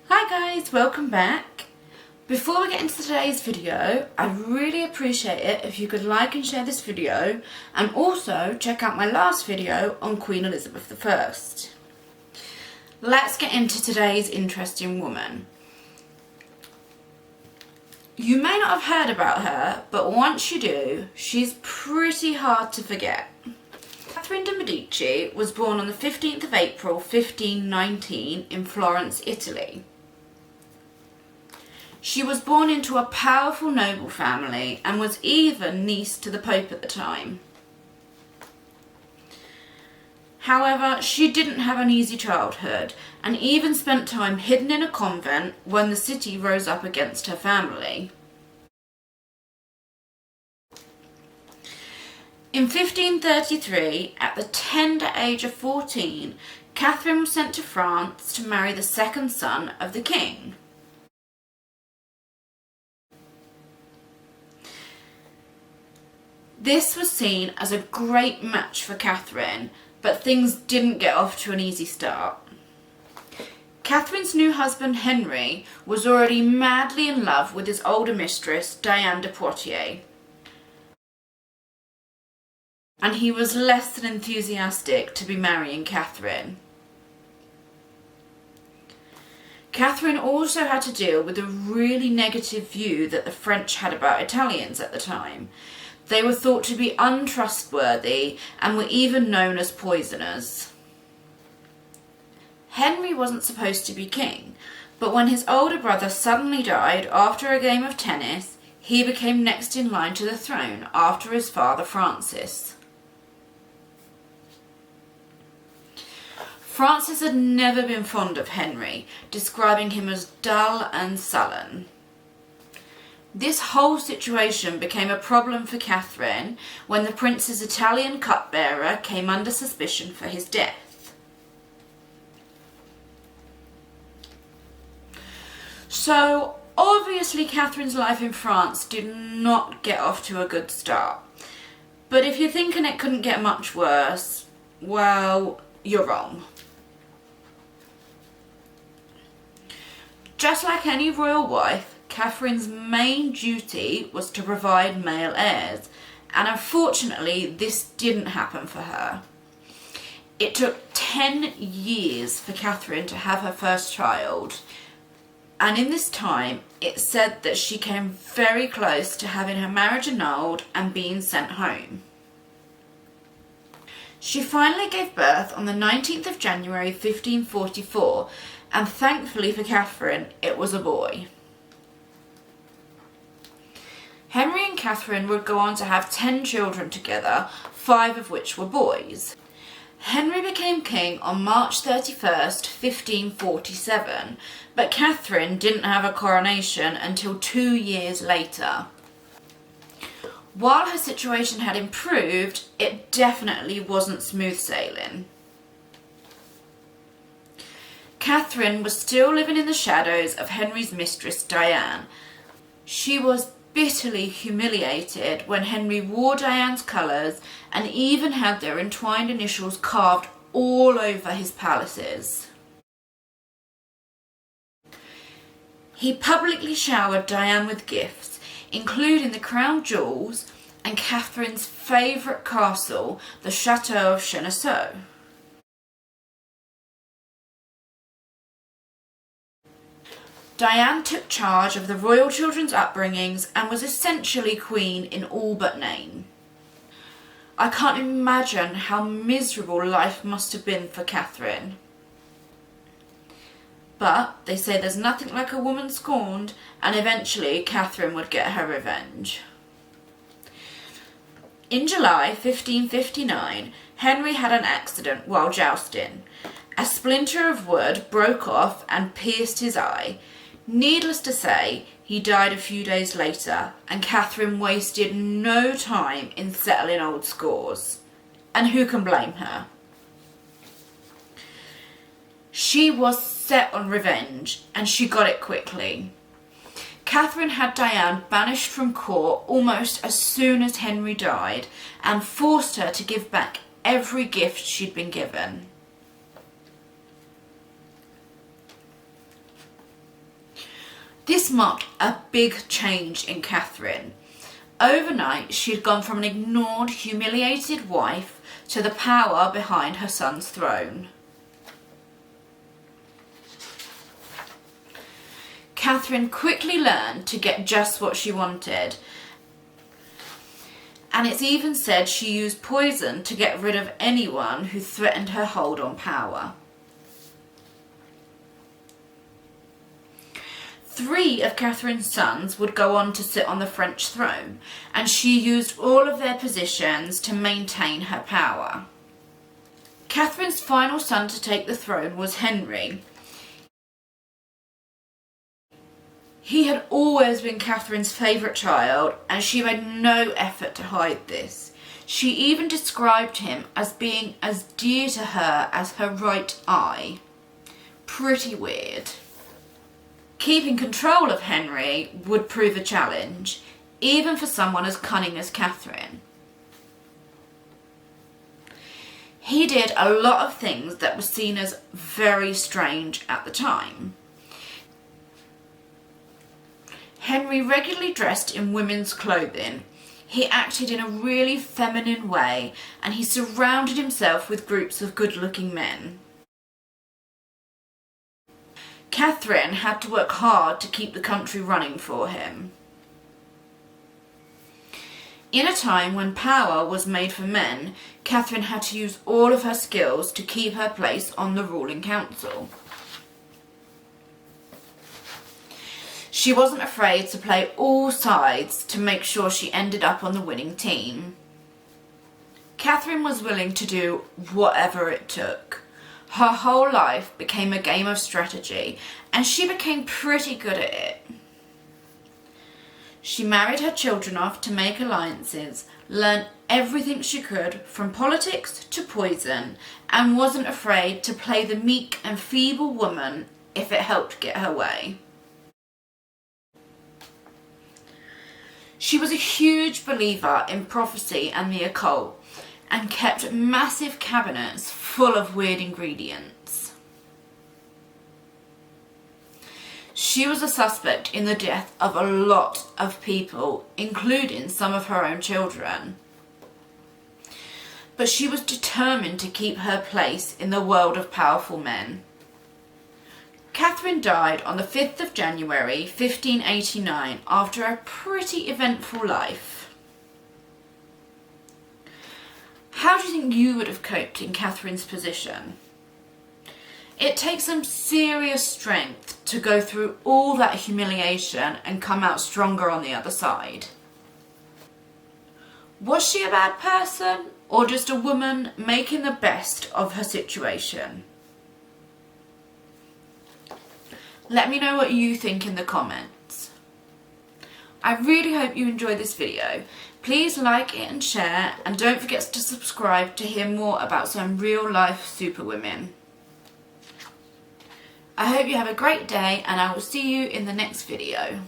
Hi guys, welcome back. Before we get into today's video, I'd really appreciate it if you could like and share this video and also check out my last video on Queen Elizabeth I. Let's get into today's interesting woman. You may not have heard about her, but once you do, she's pretty hard to forget. Catherine De Medici was born on the 15th of April 1519 in Florence, Italy. She was born into a powerful noble family and was even niece to the Pope at the time. However, she didn't have an easy childhood and even spent time hidden in a convent when the city rose up against her family. In 1533, at the tender age of 14, Catherine was sent to France to marry the second son of the king. This was seen as a great match for Catherine, but things didn't get off to an easy start. Catherine's new husband Henry was already madly in love with his older mistress Diane de Poitiers, and he was less than enthusiastic to be marrying Catherine. Catherine also had to deal with a really negative view that the French had about Italians at the time. They were thought to be untrustworthy and were even known as poisoners. Henry wasn't supposed to be king, but when his older brother suddenly died after a game of tennis, he became next in line to the throne after his father Francis. Francis had never been fond of Henry, describing him as dull and sullen. This whole situation became a problem for Catherine when the prince's Italian cupbearer came under suspicion for his death. So, obviously Catherine's life in France did not get off to a good start. But if you're thinking it couldn't get much worse, well, you're wrong. Just like any royal wife, Catherine's main duty was to provide male heirs, and unfortunately this didn't happen for her. It took 10 years for Catherine to have her first child, and in this time it's said that she came very close to having her marriage annulled and being sent home. She finally gave birth on the 19th of January 1544, and thankfully for Catherine, it was a boy. Henry and Catherine would go on to have 10 children together, 5 of which were boys. Henry became king on March 31st, 1547, but Catherine didn't have a coronation until 2 years later. While her situation had improved, it definitely wasn't smooth sailing. Catherine was still living in the shadows of Henry's mistress Diane. She was bitterly humiliated when Henry wore Diane's colours and even had their entwined initials carved all over his palaces. He publicly showered Diane with gifts, including the crown jewels and Catherine's favourite castle, the Chateau of Cheneseau. Diane took charge of the royal children's upbringings and was essentially queen in all but name. I can't imagine how miserable life must have been for Catherine. But they say there's nothing like a woman scorned, and eventually Catherine would get her revenge. In July 1559, Henry had an accident while jousting. A splinter of wood broke off and pierced his eye. Needless to say, he died a few days later, and Catherine wasted no time in settling old scores. And who can blame her? She was set on revenge, and she got it quickly. Catherine had Diane banished from court almost as soon as Henry died, and forced her to give back every gift she'd been given. This marked a big change in Catherine. Overnight, she had gone from an ignored, humiliated wife to the power behind her son's throne. Catherine quickly learned to get just what she wanted, and it's even said she used poison to get rid of anyone who threatened her hold on power. 3 of Catherine's sons would go on to sit on the French throne, and she used all of their positions to maintain her power. Catherine's final son to take the throne was Henry. He had always been Catherine's favourite child, and she made no effort to hide this. She even described him as being as dear to her as her right eye. Pretty weird. Keeping control of Henry would prove a challenge, even for someone as cunning as Catherine. He did a lot of things that were seen as very strange at the time. Henry regularly dressed in women's clothing. He acted in a really feminine way, and he surrounded himself with groups of good-looking men. Catherine had to work hard to keep the country running for him. In a time when power was made for men, Catherine had to use all of her skills to keep her place on the ruling council. She wasn't afraid to play all sides to make sure she ended up on the winning team. Catherine was willing to do whatever it took. Her whole life became a game of strategy, and she became pretty good at it. She married her children off to make alliances, learned everything she could from politics to poison, and wasn't afraid to play the meek and feeble woman if it helped get her way. She was a huge believer in prophecy and the occult, and kept massive cabinets full of weird ingredients. She was a suspect in the death of a lot of people, including some of her own children. But she was determined to keep her place in the world of powerful men. Catherine died on the 5th of January 1589 after a pretty eventful life. How do you think you would have coped in Catherine's position? It takes some serious strength to go through all that humiliation and come out stronger on the other side. Was she a bad person, or just a woman making the best of her situation? Let me know what you think in the comments. I really hope you enjoyed this video. Please like it and share, and don't forget to subscribe to hear more about some real life superwomen. I hope you have a great day, and I will see you in the next video.